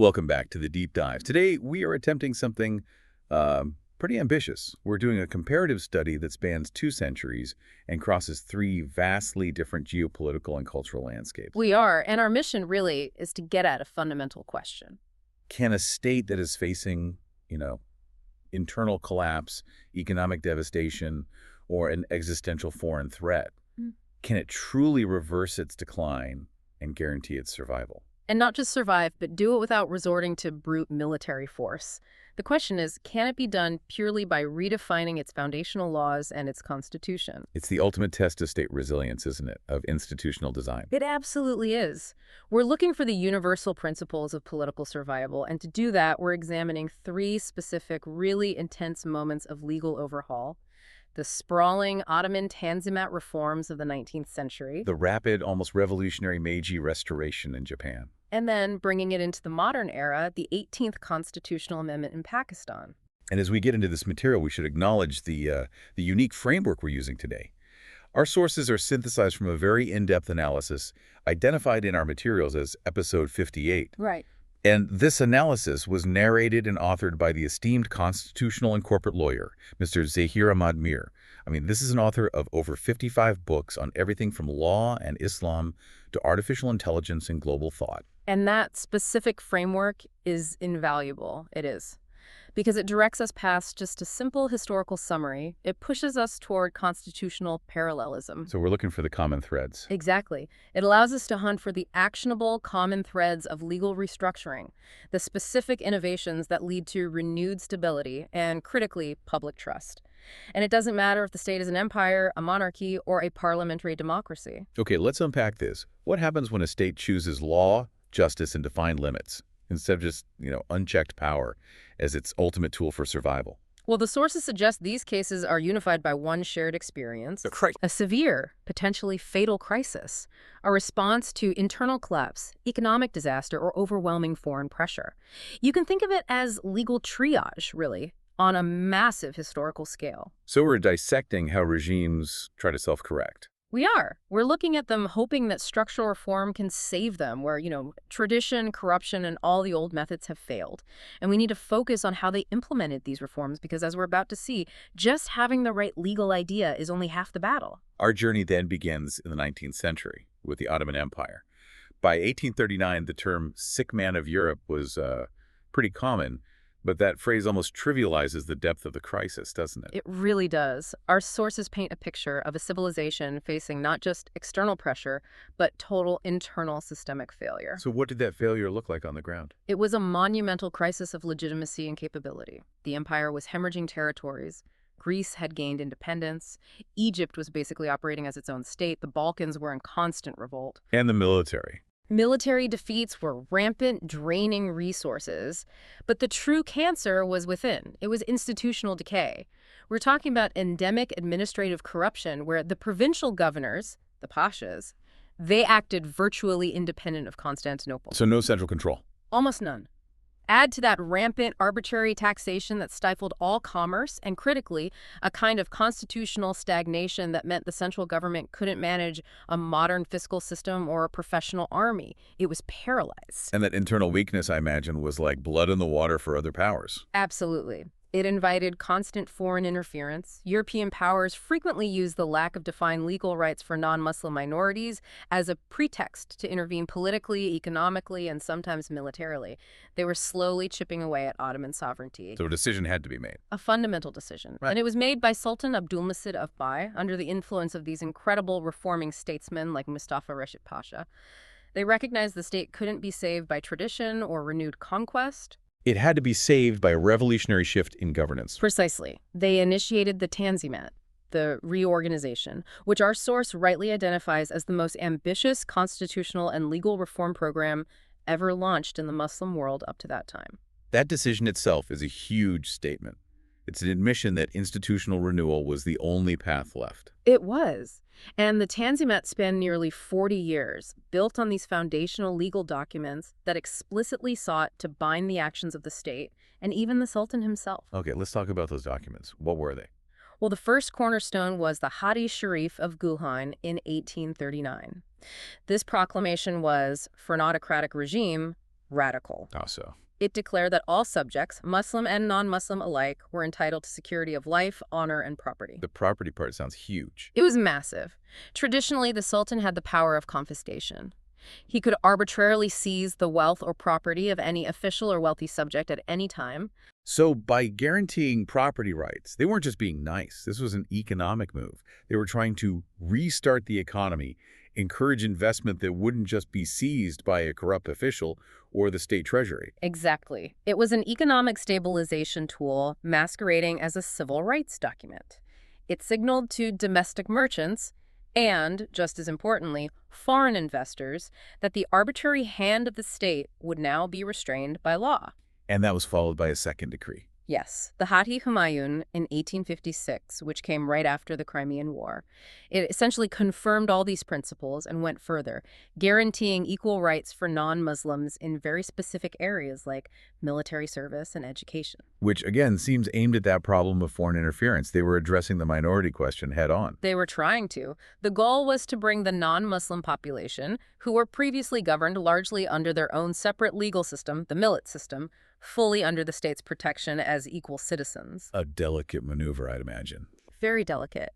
Welcome back to the Deep Dive. Today, we are attempting something pretty ambitious. We're doing a comparative study that spans 2 centuries and crosses 3 vastly different geopolitical and cultural landscapes. We are, and our mission really is to get at a fundamental question. Can a state that is facing, internal collapse, economic devastation, or an existential foreign threat, Mm. can it truly reverse its decline and guarantee its survival? And not just survive, but do it without resorting to brute military force. The question is, can it be done purely by redefining its foundational laws and its constitution? It's the ultimate test of state resilience, isn't it, of institutional design? It absolutely is. We're looking for the universal principles of political survival, and to do that, we're examining 3 specific, really intense moments of legal overhaul: the sprawling Ottoman Tanzimat reforms of the 19th century, The rapid, almost revolutionary Meiji restoration in Japan. and then bringing it into the modern era, the 18th Constitutional Amendment in Pakistan. And as we get into this material, we should acknowledge the unique framework we're using today. Our sources are synthesized from a very in-depth analysis identified in our materials as Episode 58. Right. And this analysis was narrated and authored by the esteemed constitutional and corporate lawyer, Mr. Zahir Ahmad Mir. This is an author of over 55 books on everything from law and Islam to artificial intelligence and global thought. And that specific framework is invaluable. It is. Because it directs us past just a simple historical summary. It pushes us toward constitutional parallelism. So we're looking for the common threads. Exactly. It allows us to hunt for the actionable common threads of legal restructuring, the specific innovations that lead to renewed stability and, critically, public trust. And it doesn't matter if the state is an empire, a monarchy, or a parliamentary democracy. Okay, let's unpack this. What happens when a state chooses law, justice, and defined limits, instead of just, unchecked power as its ultimate tool for survival? Well, the sources suggest these cases are unified by one shared experience: a severe, potentially fatal crisis, a response to internal collapse, economic disaster, or overwhelming foreign pressure. You can think of it as legal triage, really, on a massive historical scale. So we're dissecting how regimes try to self-correct. We are. We're looking at them hoping that structural reform can save them, where, tradition, corruption, and all the old methods have failed. And we need to focus on how they implemented these reforms because, as we're about to see, just having the right legal idea is only half the battle. Our journey then begins in the 19th century with the Ottoman Empire. By 1839, the term sick man of Europe was pretty common, but that phrase almost trivializes the depth of the crisis, doesn't it? It really does. Our sources paint a picture of a civilization facing not just external pressure, but total internal systemic failure. So what did that failure look like on the ground? It was a monumental crisis of legitimacy and capability. The empire was hemorrhaging territories. Greece had gained independence. Egypt was basically operating as its own state. The Balkans were in constant revolt. And the military. Military defeats were rampant, draining resources. But the true cancer was within. It was institutional decay. We're talking about endemic administrative corruption where the provincial governors, the pashas, they acted virtually independent of Constantinople. So no central control. Almost none. Add to that rampant arbitrary taxation that stifled all commerce and, critically, a kind of constitutional stagnation that meant the central government couldn't manage a modern fiscal system or a professional army. It was paralyzed. And that internal weakness, I imagine, was like blood in the water for other powers. Absolutely. It invited constant foreign interference. European powers frequently used the lack of defined legal rights for non-Muslim minorities as a pretext to intervene politically, economically, and sometimes militarily. They were slowly chipping away at Ottoman sovereignty. So a decision had to be made. A fundamental decision. Right. And it was made by Sultan Abdülmecid of Bai under the influence of these incredible reforming statesmen like Mustafa Reşit Pasha. They recognized the state couldn't be saved by tradition or renewed conquest. It had to be saved by a revolutionary shift in governance. Precisely. They initiated the Tanzimat, the reorganization, which our source rightly identifies as the most ambitious constitutional and legal reform program ever launched in the Muslim world up to that time. That decision itself is a huge statement. It's an admission that institutional renewal was the only path left. It was. And the Tanzimat spanned nearly 40 years, built on these foundational legal documents that explicitly sought to bind the actions of the state and even the Sultan himself. Okay, let's talk about those documents. What were they? Well, the first cornerstone was the Hadith Sharif of Gulhan in 1839. This proclamation was, for an autocratic regime, radical. How so? It declared that all subjects, Muslim and non-Muslim alike, were entitled to security of life, honor, and property. The property part sounds huge. It was massive. Traditionally, the Sultan had the power of confiscation. He could arbitrarily seize the wealth or property of any official or wealthy subject at any time. So by guaranteeing property rights, they weren't just being nice. This was an economic move. They were trying to restart the economy, encourage investment that wouldn't just be seized by a corrupt official or the state treasury. Exactly. It was an economic stabilization tool masquerading as a civil rights document. It signaled to domestic merchants and, just as importantly, foreign investors that the arbitrary hand of the state would now be restrained by law. And that was followed by a second decree. Yes, the Hati Humayun in 1856, which came right after the Crimean War. It essentially confirmed all these principles and went further, guaranteeing equal rights for non-Muslims in very specific areas like military service and education. Which, again, seems aimed at that problem of foreign interference. They were addressing the minority question head on. They were trying to. The goal was to bring the non-Muslim population, who were previously governed largely under their own separate legal system, the millet system, fully under the state's protection as equal citizens. A delicate maneuver, I'd imagine. Very delicate.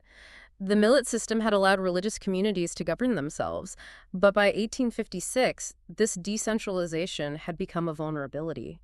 The millet system had allowed religious communities to govern themselves, but by 1856, this decentralization had become a vulnerability.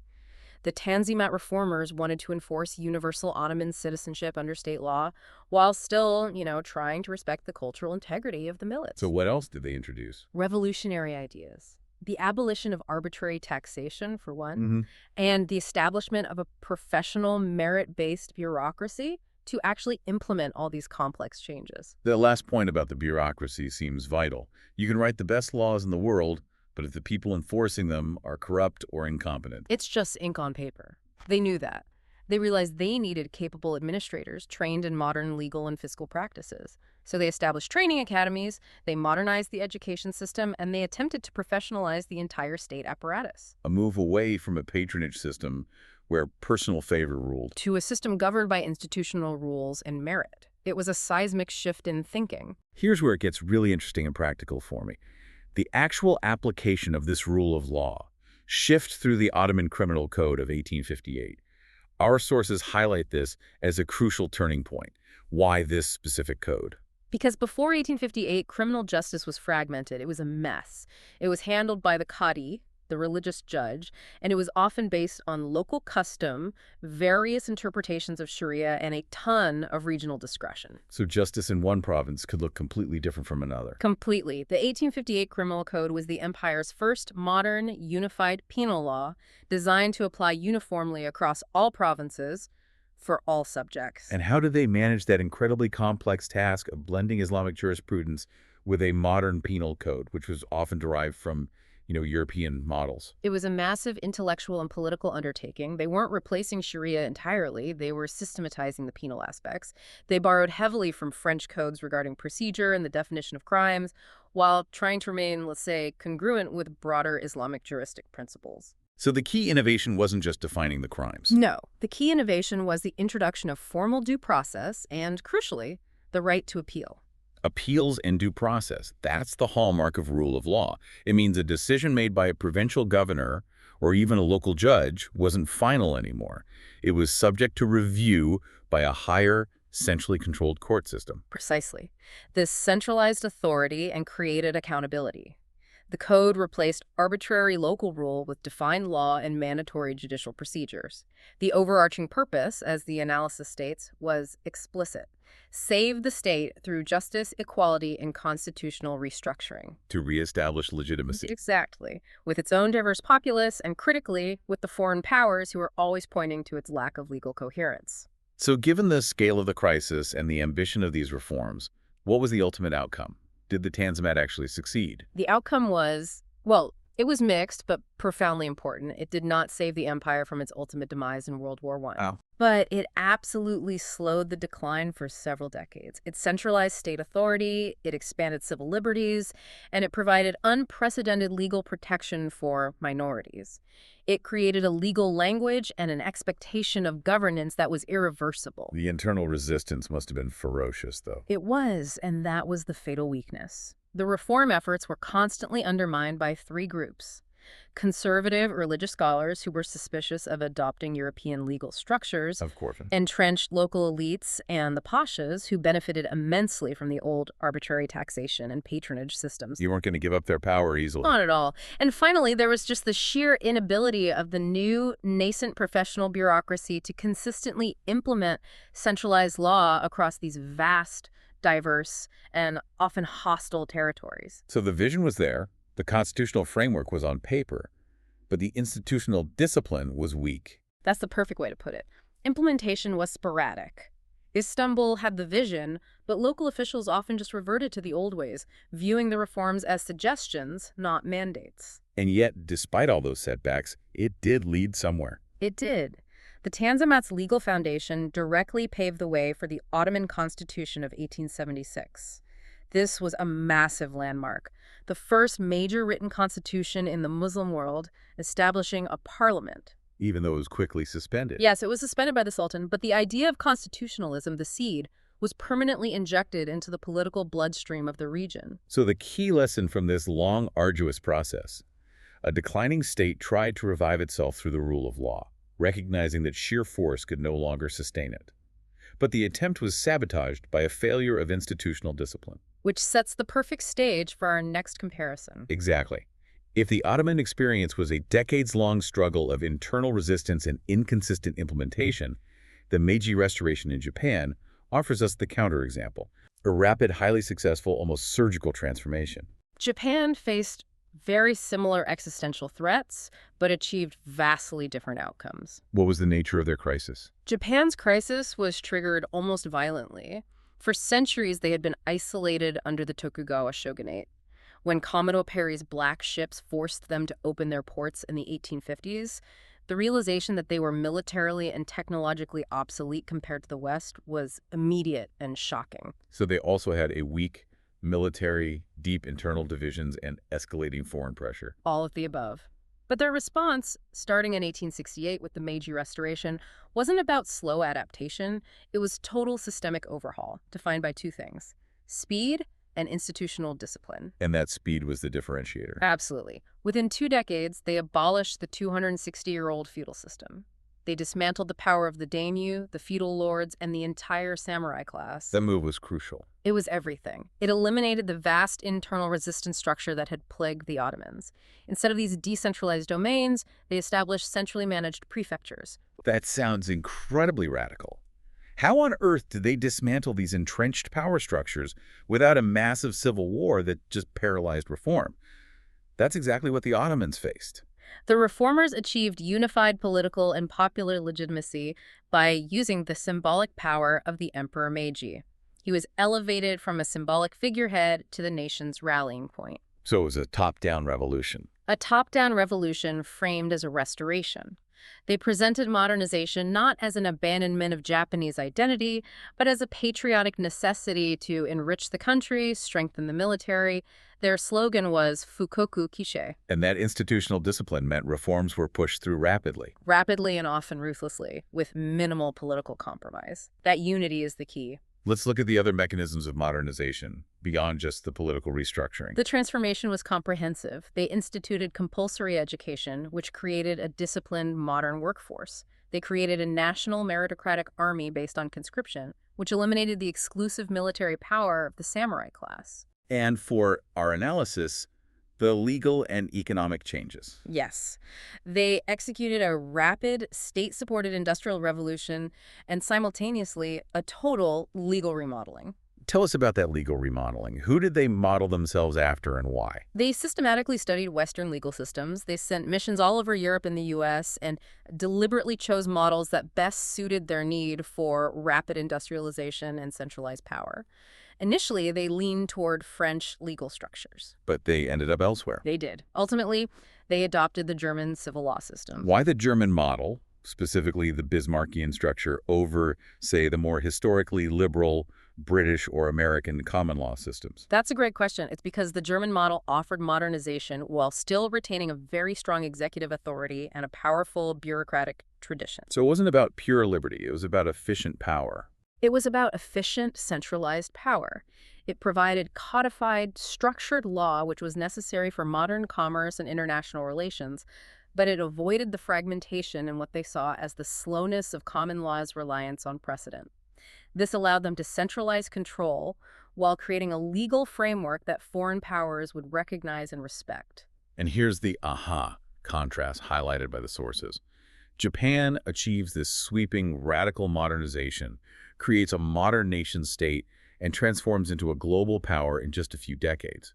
The Tanzimat reformers wanted to enforce universal Ottoman citizenship under state law, while still, trying to respect the cultural integrity of the millets. So what else did they introduce? Revolutionary ideas. The abolition of arbitrary taxation, for one, and the establishment of a professional, merit-based bureaucracy to actually implement all these complex changes. The last point about the bureaucracy seems vital. You can write the best laws in the world, but if the people enforcing them are corrupt or incompetent. It's just ink on paper. They knew that. They realized they needed capable administrators trained in modern legal and fiscal practices. So they established training academies, they modernized the education system, and they attempted to professionalize the entire state apparatus. A move away from a patronage system where personal favor ruled. To a system governed by institutional rules and merit. It was a seismic shift in thinking. Here's where it gets really interesting and practical for me. The actual application of this rule of law shift through the Ottoman Criminal Code of 1858. Our sources highlight this as a crucial turning point. Why this specific code? Because before 1858, criminal justice was fragmented. It was a mess. It was handled by the Qadi, the religious judge, and it was often based on local custom, various interpretations of Sharia, and a ton of regional discretion. So justice in one province could look completely different from another. Completely. The 1858 Criminal Code was the empire's first modern, unified penal law designed to apply uniformly across all provinces for all subjects. And how did they manage that incredibly complex task of blending Islamic jurisprudence with a modern penal code, which was often derived from European models? It was a massive intellectual and political undertaking. They weren't replacing Sharia entirely. They were systematizing the penal aspects. They borrowed heavily from French codes regarding procedure and the definition of crimes, while trying to remain, let's say, congruent with broader Islamic juristic principles. So the key innovation wasn't just defining the crimes. No. The key innovation was the introduction of formal due process and, crucially, the right to appeal. Appeals and due process. That's the hallmark of rule of law. It means a decision made by a provincial governor or even a local judge wasn't final anymore. It was subject to review by a higher, centrally controlled court system. Precisely. This centralized authority and created accountability. The code replaced arbitrary local rule with defined law and mandatory judicial procedures. The overarching purpose, as the analysis states, was explicit. Save the state through justice, equality, and constitutional restructuring. To reestablish legitimacy. Exactly. With its own diverse populace and, critically, with the foreign powers who are always pointing to its lack of legal coherence. So given the scale of the crisis and the ambition of these reforms, what was the ultimate outcome? Did the Tanzimat actually succeed? The outcome was, well, it was mixed, but profoundly important. It did not save the empire from its ultimate demise in World War I. Oh. But it absolutely slowed the decline for several decades. It centralized state authority, it expanded civil liberties, and it provided unprecedented legal protection for minorities. It created a legal language and an expectation of governance that was irreversible. The internal resistance must have been ferocious, though. It was, and that was the fatal weakness. The reform efforts were constantly undermined by three groups: Conservative religious scholars who were suspicious of adopting European legal structures, Of course. entrenched local elites, and the pashas, who benefited immensely from the old arbitrary taxation and patronage systems. You weren't going to give up their power easily. Not at all. And finally, there was just the sheer inability of the new, nascent professional bureaucracy to consistently implement centralized law across these vast, diverse, and often hostile territories. So the vision was there, the constitutional framework was on paper, but the institutional discipline was weak. That's the perfect way to put it. Implementation was sporadic. Istanbul had the vision, but local officials often just reverted to the old ways, viewing the reforms as suggestions, not mandates. And yet, despite all those setbacks, it did lead somewhere. It did. The Tanzimat's legal foundation directly paved the way for the Ottoman Constitution of 1876. This was a massive landmark, the first major written constitution in the Muslim world, establishing a parliament. Even though it was quickly suspended. Yes, it was suspended by the Sultan, but the idea of constitutionalism, the seed, was permanently injected into the political bloodstream of the region. So the key lesson from this long, arduous process: a declining state tried to revive itself through the rule of law, recognizing that sheer force could no longer sustain it. But the attempt was sabotaged by a failure of institutional discipline. Which sets the perfect stage for our next comparison. Exactly. If the Ottoman experience was a decades-long struggle of internal resistance and inconsistent implementation, the Meiji Restoration in Japan offers us the counterexample, a rapid, highly successful, almost surgical transformation. Japan faced very similar existential threats, but achieved vastly different outcomes. What was the nature of their crisis? Japan's crisis was triggered almost violently. For centuries, they had been isolated under the Tokugawa shogunate. When Commodore Perry's black ships forced them to open their ports in the 1850s, the realization that they were militarily and technologically obsolete compared to the West was immediate and shocking. So they also had a weak military, deep internal divisions, and escalating foreign pressure. All of the above. But their response, starting in 1868 with the Meiji Restoration, wasn't about slow adaptation. It was total systemic overhaul, defined by two things: speed and institutional discipline. And that speed was the differentiator. Absolutely. Within 2 decades, they abolished the 260-year-old feudal system. They dismantled the power of the daimyo, the feudal lords, and the entire samurai class. That move was crucial. It was everything. It eliminated the vast internal resistance structure that had plagued the Ottomans. Instead of these decentralized domains, they established centrally managed prefectures. That sounds incredibly radical. How on earth did they dismantle these entrenched power structures without a massive civil war that just paralyzed reform? That's exactly what the Ottomans faced. The reformers achieved unified political and popular legitimacy by using the symbolic power of the Emperor Meiji. He was elevated from a symbolic figurehead to the nation's rallying point. So it was a top-down revolution. A top-down revolution framed as a restoration. They presented modernization not as an abandonment of Japanese identity, but as a patriotic necessity to enrich the country, strengthen the military. Their slogan was Fukoku Kissei. And that institutional discipline meant reforms were pushed through rapidly. Rapidly and often ruthlessly, with minimal political compromise. That unity is the key. Let's look at the other mechanisms of modernization, beyond just the political restructuring. The transformation was comprehensive. They instituted compulsory education, which created a disciplined modern workforce. They created a national meritocratic army based on conscription, which eliminated the exclusive military power of the samurai class. And for our analysis, the legal and economic changes. Yes. They executed a rapid, state-supported industrial revolution and simultaneously a total legal remodeling. Tell us about that legal remodeling. Who did they model themselves after and why? They systematically studied Western legal systems. They sent missions all over Europe and the U.S. and deliberately chose models that best suited their need for rapid industrialization and centralized power. Initially, they leaned toward French legal structures. But they ended up elsewhere. They did. Ultimately, they adopted the German civil law system. Why the German model, specifically the Bismarckian structure, over, say, the more historically liberal British or American common law systems? That's a great question. It's because the German model offered modernization while still retaining a very strong executive authority and a powerful bureaucratic tradition. So it wasn't about pure liberty. It was about efficient power. It was about efficient, centralized power. It provided codified, structured law which was necessary for modern commerce and international relations, but it avoided the fragmentation in what they saw as the slowness of common law's reliance on precedent. This allowed them to centralize control while creating a legal framework that foreign powers would recognize and respect. And here's the aha contrast highlighted by the sources. Japan achieves this sweeping, radical modernization, creates a modern nation-state, and transforms into a global power in just a few decades.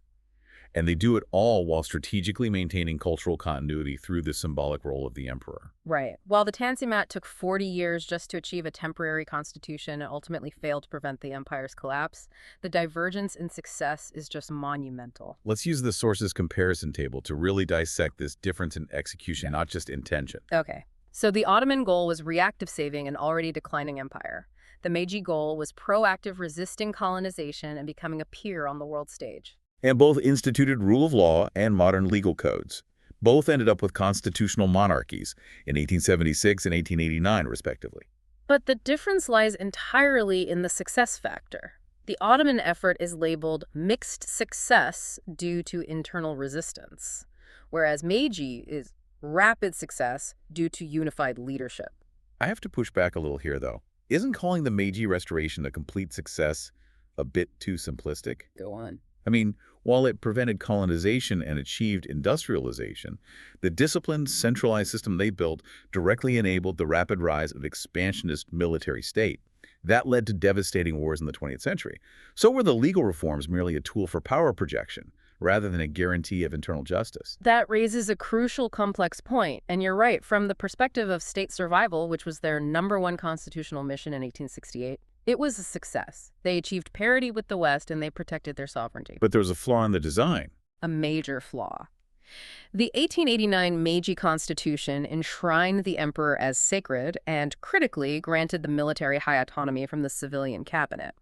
And they do it all while strategically maintaining cultural continuity through the symbolic role of the emperor. Right. While the Tanzimat took 40 years just to achieve a temporary constitution and ultimately failed to prevent the empire's collapse, the divergence in success is just monumental. Let's use the sources comparison table to really dissect this difference in execution, not just intention. Okay. So the Ottoman goal was reactive saving an already declining empire. The Meiji goal was proactive resisting colonization and becoming a peer on the world stage. And both instituted rule of law and modern legal codes. Both ended up with constitutional monarchies in 1876 and 1889, respectively. But the difference lies entirely in the success factor. The Ottoman effort is labeled mixed success due to internal resistance, whereas Meiji is rapid success due to unified leadership. I have to push back a little here, though. Isn't calling the Meiji Restoration a complete success a bit too simplistic? Go on. I mean, while it prevented colonization and achieved industrialization, the disciplined, centralized system they built directly enabled the rapid rise of expansionist military state. That led to devastating wars in the 20th century. So were the legal reforms merely a tool for power projection, rather than a guarantee of internal justice. That raises a crucial, complex point, and you're right. From the perspective of state survival, which was their #1 constitutional mission in 1868, it was a success. They achieved parity with the West, and they protected their sovereignty. But there was a flaw in the design. A major flaw. The 1889 Meiji Constitution enshrined the emperor as sacred and, critically, granted the military high autonomy from the civilian cabinet.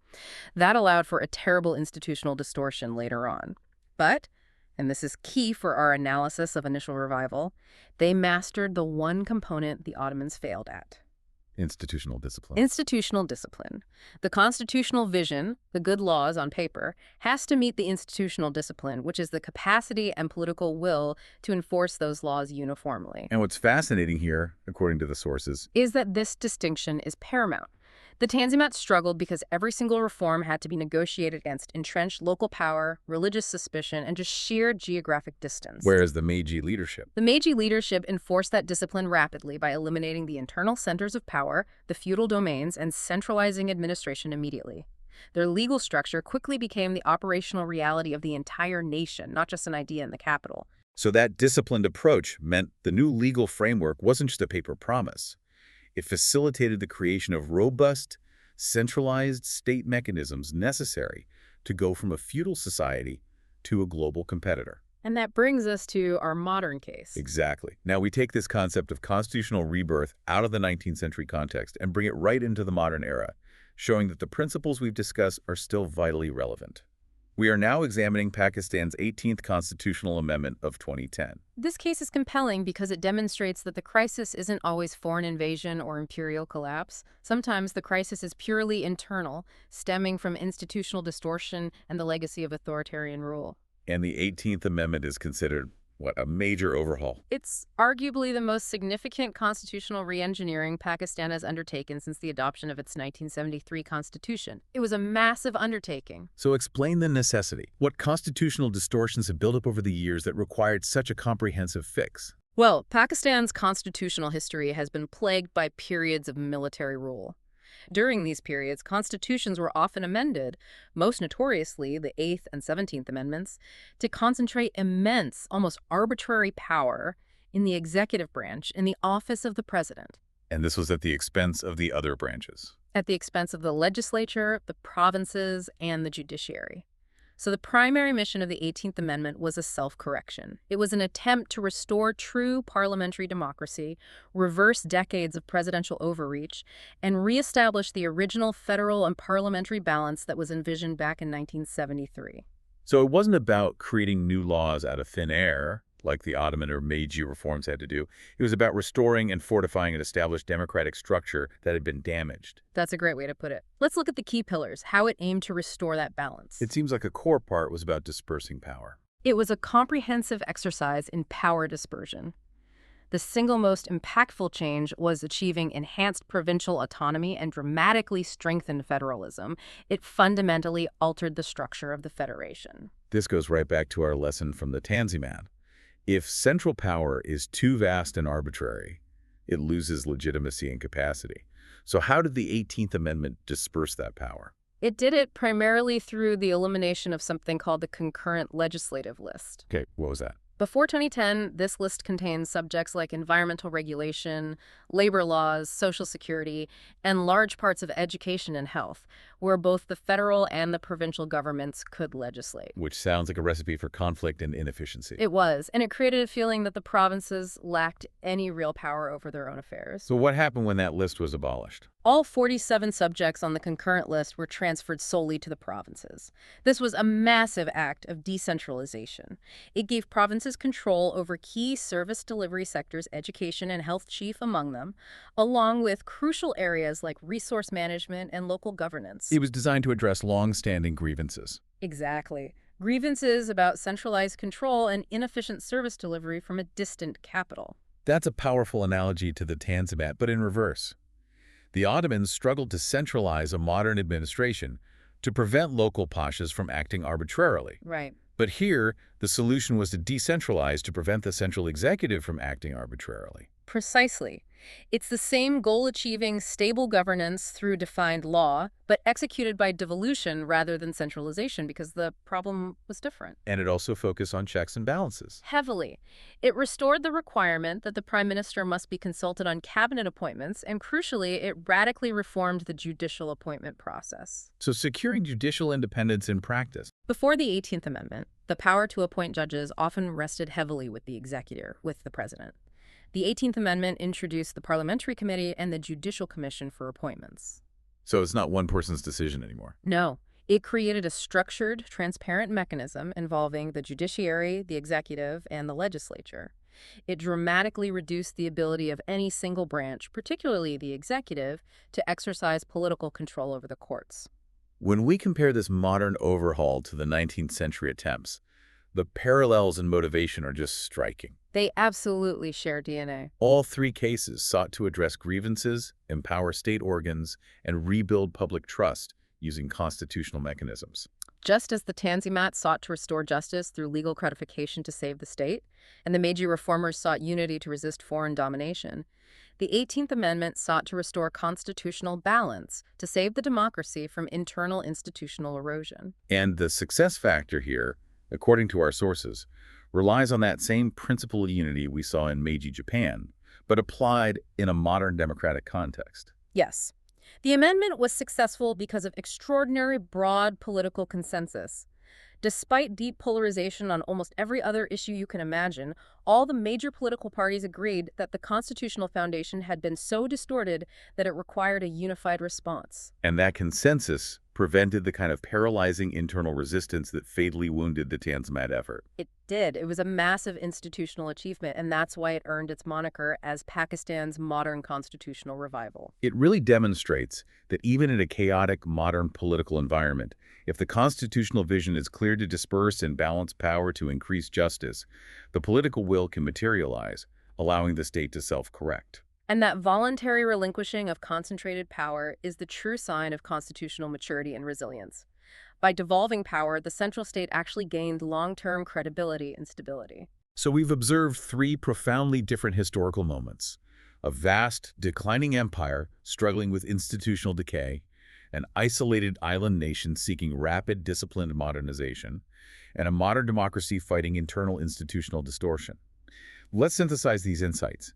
That allowed for a terrible institutional distortion later on. But, and this is key for our analysis of initial revival, they mastered the one component the Ottomans failed at. Institutional discipline. Institutional discipline. The constitutional vision, the good laws on paper, has to meet the institutional discipline, which is the capacity and political will to enforce those laws uniformly. And what's fascinating here, according to the sources, is that this distinction is paramount. The Tanzimat struggled because every single reform had to be negotiated against entrenched local power, religious suspicion, and just sheer geographic distance. Whereas the Meiji leadership enforced that discipline rapidly by eliminating the internal centers of power, the feudal domains, and centralizing administration immediately. Their legal structure quickly became the operational reality of the entire nation, not just an idea in the capital. So that disciplined approach meant the new legal framework wasn't just a paper promise. It facilitated the creation of robust, centralized state mechanisms necessary to go from a feudal society to a global competitor. And that brings us to our modern case. Exactly. Now we take this concept of constitutional rebirth out of the 19th century context and bring it right into the modern era, showing that the principles we've discussed are still vitally relevant. We are now examining Pakistan's 18th Constitutional Amendment of 2010. This case is compelling because it demonstrates that the crisis isn't always foreign invasion or imperial collapse. Sometimes the crisis is purely internal, stemming from institutional distortion and the legacy of authoritarian rule. And the 18th Amendment is considered, a major overhaul. It's arguably the most significant constitutional re-engineering Pakistan has undertaken since the adoption of its 1973 constitution. It was a massive undertaking. So explain the necessity. What constitutional distortions have built up over the years that required such a comprehensive fix? Well, Pakistan's constitutional history has been plagued by periods of military rule. During these periods, constitutions were often amended, most notoriously the 8th and 17th Amendments, to concentrate immense, almost arbitrary power in the executive branch, in the office of the president. And this was at the expense of the other branches. At the expense of the legislature, the provinces, and the judiciary. So the primary mission of the 18th Amendment was a self-correction. It was an attempt to restore true parliamentary democracy, reverse decades of presidential overreach, and reestablish the original federal and parliamentary balance that was envisioned back in 1973. So it wasn't about creating new laws out of thin air. like the Ottoman or Meiji reforms had to do. It was about restoring and fortifying an established democratic structure that had been damaged. That's a great way to put it. Let's look at the key pillars, how it aimed to restore that balance. It seems like a core part was about dispersing power. It was a comprehensive exercise in power dispersion. The single most impactful change was achieving enhanced provincial autonomy and dramatically strengthened federalism. It fundamentally altered the structure of the federation. This goes right back to our lesson from the Tanzimat. If central power is too vast and arbitrary, it loses legitimacy and capacity. So how did the 18th Amendment disperse that power? It did it primarily through the elimination of something called the concurrent legislative list. Okay, what was that? Before 2010, this list contains subjects like environmental regulation, labor laws, social security, and large parts of education and health, where both the federal and the provincial governments could legislate. Which sounds like a recipe for conflict and inefficiency. It was, and it created a feeling that the provinces lacked any real power over their own affairs. So what happened when that list was abolished? All 47 subjects on the concurrent list were transferred solely to the provinces. This was a massive act of decentralization. It gave provinces control over key service delivery sectors, education and health chief among them, along with crucial areas like resource management and local governance. It was designed to address long-standing grievances. Exactly. Grievances about centralized control and inefficient service delivery from a distant capital. That's a powerful analogy to the Tanzimat, but in reverse. The Ottomans struggled to centralize a modern administration to prevent local pashas from acting arbitrarily. Right. But here, the solution was to decentralize to prevent the central executive from acting arbitrarily. Precisely. It's the same goal-achieving stable governance through defined law, but executed by devolution rather than centralization because the problem was different. And it also focused on checks and balances. Heavily. It restored the requirement that the prime minister must be consulted on cabinet appointments, and crucially, it radically reformed the judicial appointment process. So securing judicial independence in practice. Before the 18th Amendment, the power to appoint judges often rested heavily with the executive, with the president. The 18th Amendment introduced the Parliamentary Committee and the Judicial Commission for appointments. So it's not one person's decision anymore. No. It created a structured, transparent mechanism involving the judiciary, the executive, and the legislature. It dramatically reduced the ability of any single branch, particularly the executive, to exercise political control over the courts. When we compare this modern overhaul to the 19th century attempts, the parallels in motivation are just striking. They absolutely share DNA. All three cases sought to address grievances, empower state organs, and rebuild public trust using constitutional mechanisms. Just as the Tanzimat sought to restore justice through legal codification to save the state, and the Meiji reformers sought unity to resist foreign domination, the 18th Amendment sought to restore constitutional balance to save the democracy from internal institutional erosion. And the success factor here, according to our sources, relies on that same principle of unity we saw in Meiji Japan, but applied in a modern democratic context. Yes. The amendment was successful because of extraordinary broad political consensus. Despite deep polarization on almost every other issue you can imagine, all the major political parties agreed that the constitutional foundation had been so distorted that it required a unified response. And that consensus prevented the kind of paralyzing internal resistance that fatally wounded the Tanzimat effort. It did. It was a massive institutional achievement, and that's why it earned its moniker as Pakistan's modern constitutional revival. It really demonstrates that even in a chaotic modern political environment, if the constitutional vision is clear to disperse and balance power to increase justice, the political will can materialize, allowing the state to self-correct. And that voluntary relinquishing of concentrated power is the true sign of constitutional maturity and resilience. By devolving power, the central state actually gained long-term credibility and stability. So we've observed three profoundly different historical moments: a vast, declining empire struggling with institutional decay, an isolated island nation seeking rapid, disciplined modernization, and a modern democracy fighting internal institutional distortion. Let's synthesize these insights.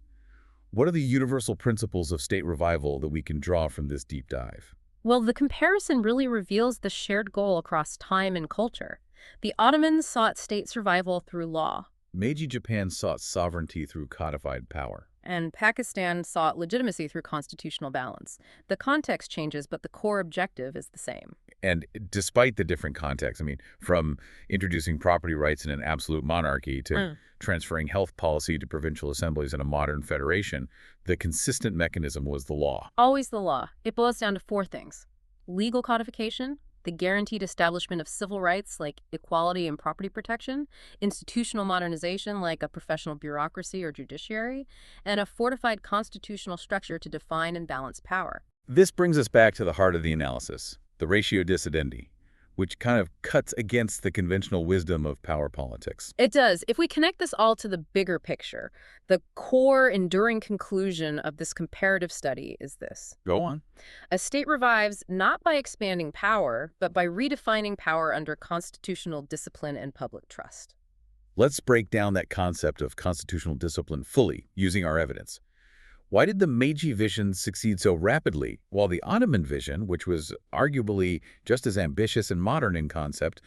What are the universal principles of state revival that we can draw from this deep dive? Well, the comparison really reveals the shared goal across time and culture. The Ottomans sought state survival through law. Meiji Japan sought sovereignty through codified power. and Pakistan sought legitimacy through constitutional balance. The context changes, but the core objective is the same. And despite the different contexts, I mean, from introducing property rights in an absolute monarchy to transferring health policy to provincial assemblies in a modern federation, the consistent mechanism was the law. Always the law. It boils down to four things: legal codification, the guaranteed establishment of civil rights like equality and property protection, institutional modernization like a professional bureaucracy or judiciary, and a fortified constitutional structure to define and balance power. This brings us back to the heart of the analysis, the ratio decidendi, which kind of cuts against the conventional wisdom of power politics. It does. If we connect this all to the bigger picture, the core enduring conclusion of this comparative study is this. Go on. A state revives not by expanding power, but by redefining power under constitutional discipline and public trust. Let's break down that concept of constitutional discipline fully, using our evidence. Why did the Meiji vision succeed so rapidly, while the Ottoman vision, which was arguably just as ambitious and modern in concept,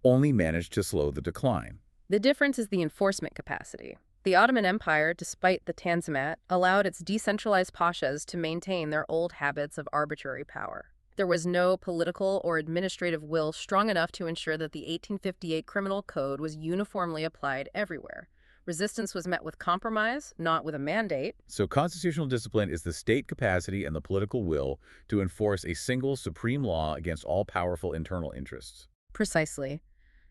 only managed to slow the decline? The difference is the enforcement capacity. The Ottoman Empire, despite the Tanzimat, allowed its decentralized pashas to maintain their old habits of arbitrary power. There was no political or administrative will strong enough to ensure that the 1858 Criminal Code was uniformly applied everywhere. Resistance was met with compromise, not with a mandate. So constitutional discipline is the state capacity and the political will to enforce a single supreme law against all powerful internal interests. Precisely.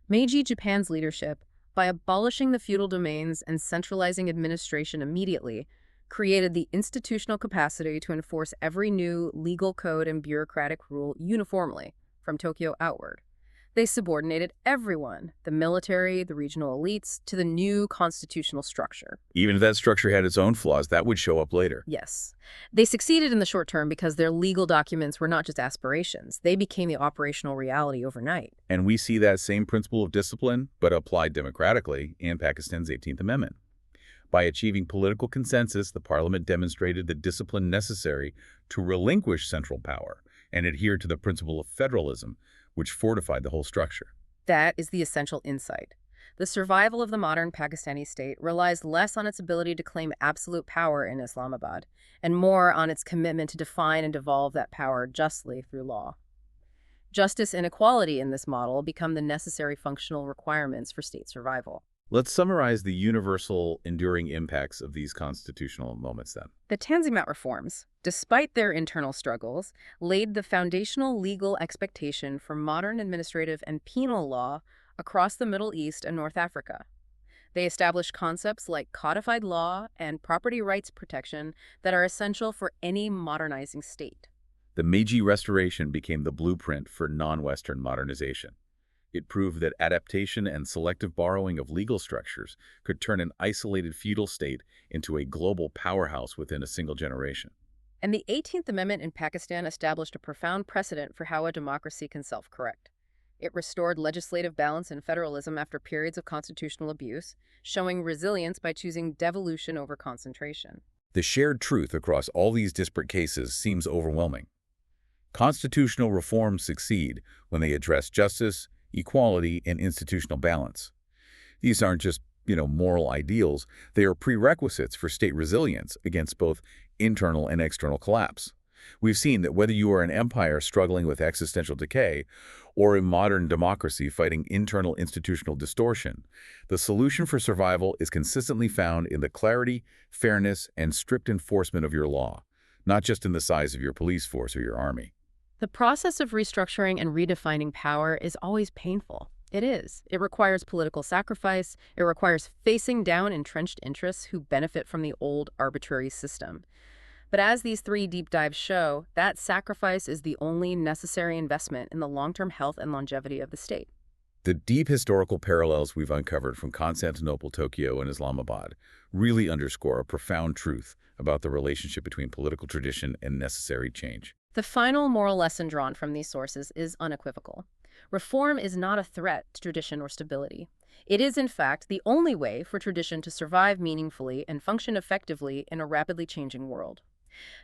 Meiji Japan's leadership, by abolishing the feudal domains and centralizing administration immediately, created the institutional capacity to enforce every new legal code and bureaucratic rule uniformly, from Tokyo outward. They subordinated everyone, the military, the regional elites, to the new constitutional structure. Even if that structure had its own flaws, that would show up later. Yes. They succeeded in the short term because their legal documents were not just aspirations. They became the operational reality overnight. And we see that same principle of discipline, but applied democratically, in Pakistan's 18th Amendment. By achieving political consensus, the parliament demonstrated the discipline necessary to relinquish central power and adhere to the principle of federalism, which fortified the whole structure. That is the essential insight. The survival of the modern Pakistani state relies less on its ability to claim absolute power in Islamabad, and more on its commitment to define and devolve that power justly through law. Justice and equality in this model become the necessary functional requirements for state survival. Let's summarize the universal, enduring impacts of these constitutional moments then. The Tanzimat reforms, despite their internal struggles, laid the foundational legal expectation for modern administrative and penal law across the Middle East and North Africa. They established concepts like codified law and property rights protection that are essential for any modernizing state. The Meiji Restoration became the blueprint for non-Western modernization. It proved that adaptation and selective borrowing of legal structures could turn an isolated feudal state into a global powerhouse within a single generation. And the 18th Amendment in Pakistan established a profound precedent for how a democracy can self-correct. It restored legislative balance and federalism after periods of constitutional abuse, showing resilience by choosing devolution over concentration. The shared truth across all these disparate cases seems overwhelming. Constitutional reforms succeed when they address justice, equality, and institutional balance. These aren't just, moral ideals. They are prerequisites for state resilience against both internal and external collapse. We've seen that whether you are an empire struggling with existential decay or a modern democracy fighting internal institutional distortion, the solution for survival is consistently found in the clarity, fairness, and strict enforcement of your law, not just in the size of your police force or your army. The process of restructuring and redefining power is always painful. It is. It requires political sacrifice. It requires facing down entrenched interests who benefit from the old arbitrary system. But as these three deep dives show, that sacrifice is the only necessary investment in the long-term health and longevity of the state. The deep historical parallels we've uncovered from Constantinople, Tokyo, and Islamabad really underscore a profound truth about the relationship between political tradition and necessary change. The final moral lesson drawn from these sources is unequivocal. Reform is not a threat to tradition or stability. It is, in fact, the only way for tradition to survive meaningfully and function effectively in a rapidly changing world.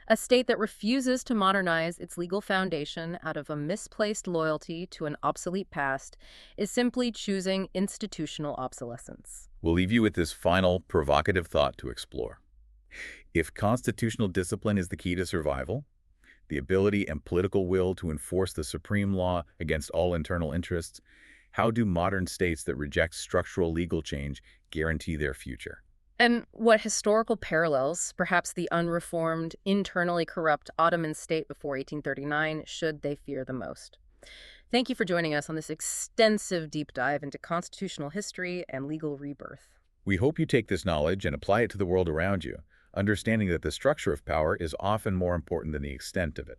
A state that refuses to modernize its legal foundation out of a misplaced loyalty to an obsolete past is simply choosing institutional obsolescence. We'll leave you with this final provocative thought to explore. If constitutional discipline is the key to survival, the ability and political will to enforce the supreme law against all internal interests, how do modern states that reject structural legal change guarantee their future? And what historical parallels, perhaps the unreformed, internally corrupt Ottoman state before 1839, should they fear the most? Thank you for joining us on this extensive deep dive into constitutional history and legal rebirth. We hope you take this knowledge and apply it to the world around you, understanding that the structure of power is often more important than the extent of it.